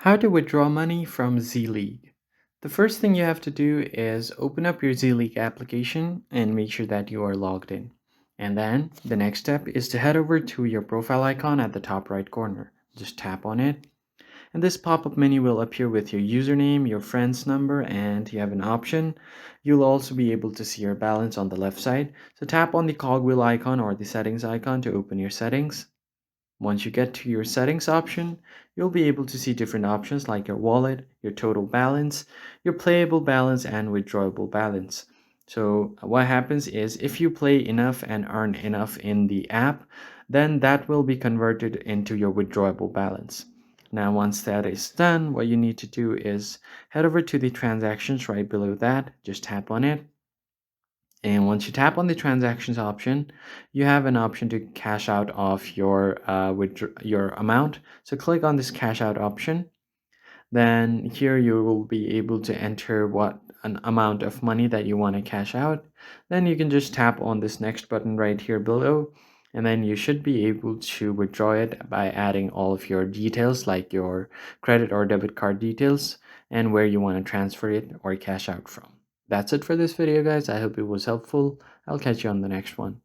How to withdraw money from Z League. The first thing you have to do is open up your Z League application and make sure that you are logged in. And then the next step is to head over to your profile icon at the top right corner. Just tap on it, and this pop-up menu will appear with your username, your friend's number, and you have an option. You'll also be able to see your balance on the left side. So tap on the cogwheel icon or the settings icon to open your settings. Once you get to your settings option, you'll be able to see different options like your wallet, your total balance, your playable balance, and withdrawable balance. So what happens is if you play enough and earn enough in the app, then that will be converted into your withdrawable balance. Now, once that is done, what you need to do is head over to the transactions right below that, just tap on it, and once you tap on the transactions option, you have an option to cash out of your amount. So click on this cash out option. Then here you will be able to enter what an amount of money that you want to cash out. Then you can just tap on this next button right here below. And then you should be able to withdraw it by adding all of your details like your credit or debit card details and where you want to transfer it or cash out from. That's it for this video, guys. I hope it was helpful. I'll catch you on the next one.